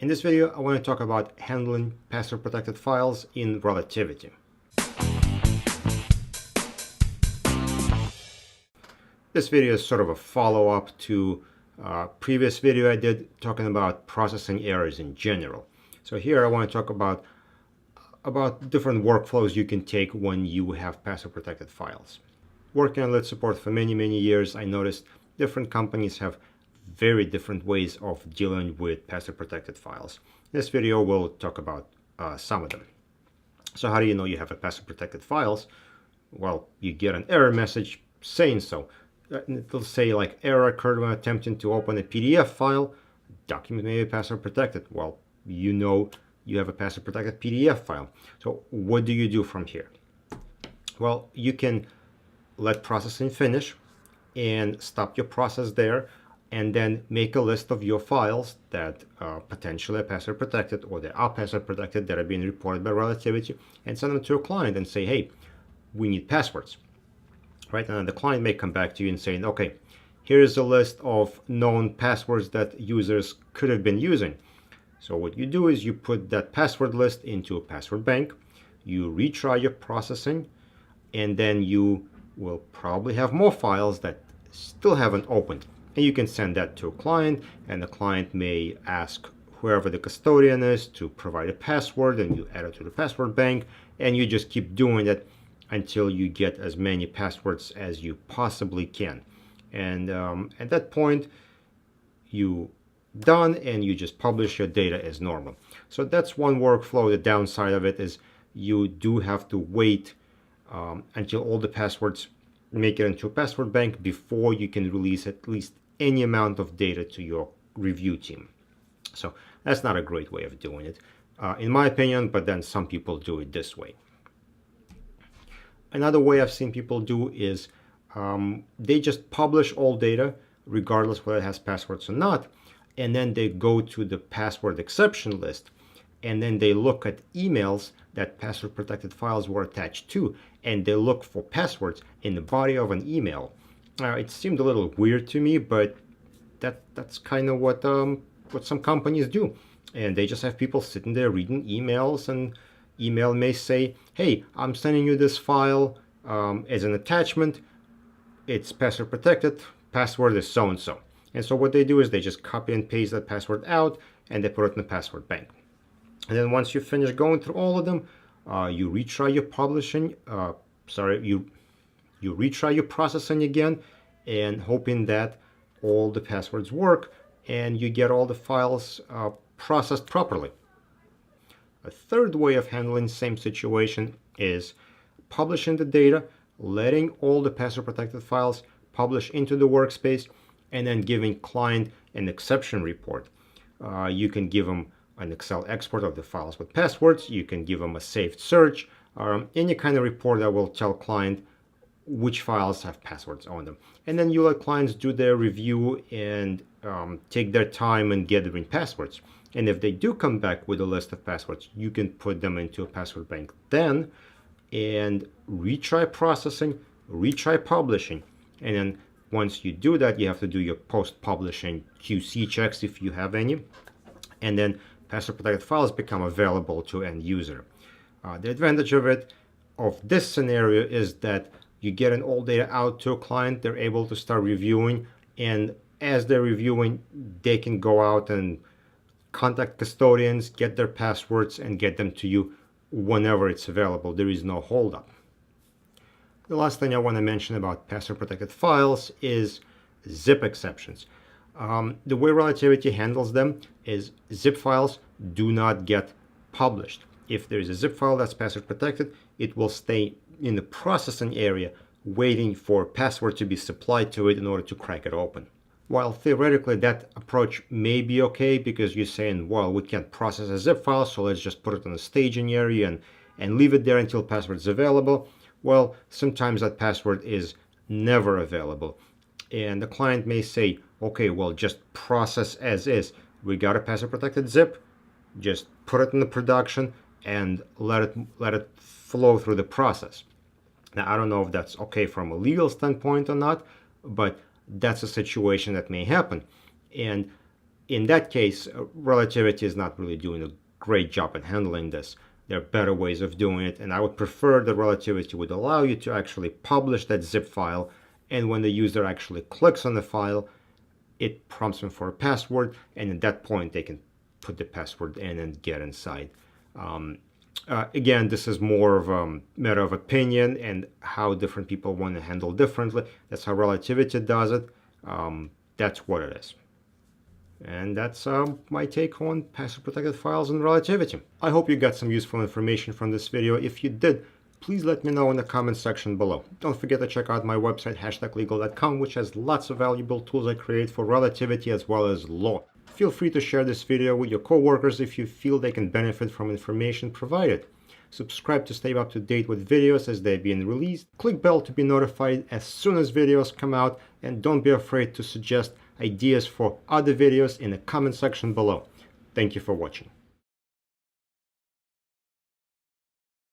In this video, I want to talk about handling password-protected files in Relativity. This video is sort of a follow-up to a previous video I did talking about processing errors in general. So here I want to talk about different workflows you can take when you have password-protected files. Working on Lit support for many years, I noticed different companies have very different ways of dealing with password-protected files. In this video, we'll talk about some of them. So how do you know you have a password-protected files? Well, you get an error message saying so. It'll say like error occurred when attempting to open a PDF file. Document may be password protected. Well, you know you have a password protected PDF file. So what do you do from here? Well, you can let processing finish and stop your process there, and then make a list of your files that potentially are password protected or that are password protected that are being reported by Relativity, and send them to a client and say, hey, we need passwords. Right? And then the client may come back to you and say, okay, here's a list of known passwords that users could have been using. So what you do is you put that password list into a password bank, you retry your processing, and then you will probably have more files that still haven't opened. And you can send that to a client, and the client may ask whoever the custodian is to provide a password, and you add it to the password bank, and you just keep doing it until you get as many passwords as you possibly can. And at that point, you done, and you just publish your data as normal. So that's one workflow. The downside of it is you do have to wait until all the passwords make it into a password bank before you can release at least any amount of data to your review team. So that's not a great way of doing it, in my opinion, but then some people do it this way. Another way I've seen people do is they just publish all data, regardless whether it has passwords or not, and then they go to the password exception list, and then they look at emails that password protected files were attached to, and they look for passwords in the body of an email. It seemed a little weird to me, but that's kind of what some companies do. And they just have people sitting there reading emails, and email may say, hey, I'm sending you this file as an attachment. It's password protected. Password is so-and-so. And so what they do is they just copy and paste that password out, and they put it in the password bank. And then once you finish going through all of them, you retry your publishing, you retry your processing again, and hoping that all the passwords work and you get all the files processed properly. A third way of handling the same situation is publishing the data, letting all the password protected files publish into the workspace, and then giving client an exception report. You can give them an Excel export of the files with passwords. You can give them a saved search, any kind of report that will tell client which files have passwords on them. And then you let clients do their review and take their time and gathering passwords. And if they do come back with a list of passwords, you can put them into a password bank then and retry processing, retry publishing. And then once you do that, you have to do your post-publishing QC checks if you have any. And then password protected files become available to end user. The advantage of this scenario is that you get an all data out to a client, they're able to start reviewing, and as they're reviewing, they can go out and contact custodians, get their passwords, and get them to you whenever it's available. There is no holdup. The last thing I want to mention about password protected files is zip exceptions. The way Relativity handles them is zip files do not get published. If there is a zip file that's password protected, it will stay in the processing area waiting for password to be supplied to it in order to crack it open. While theoretically that approach may be okay because you're saying, well, we can't process a zip file, so let's just put it in the staging area and leave it there until password is available. Well, sometimes that password is never available. And the client may say, okay, well, just process as is. We got a password protected zip, just put it in the production and let it flow through the process. Now, I don't know if that's okay from a legal standpoint or not, but that's a situation that may happen. And in that case, Relativity is not really doing a great job at handling this. There are better ways of doing it, and I would prefer that Relativity would allow you to actually publish that zip file, and when the user actually clicks on the file, it prompts them for a password, and at that point they can put the password in and get inside. Again, this is more of a matter of opinion and how different people want to handle differently. That's how Relativity does it. That's what it is. And that's my take on password protected files and Relativity. I hope you got some useful information from this video. If you did, please let me know in the comment section below. Don't forget to check out my website #legal.com, which has lots of valuable tools I create for Relativity as well as law. Feel free to share this video with your coworkers if you feel they can benefit from information provided. Subscribe to stay up to date with videos as they're being released. Click bell to be notified as soon as videos come out, and don't be afraid to suggest ideas for other videos in the comment section below. Thank you for watching.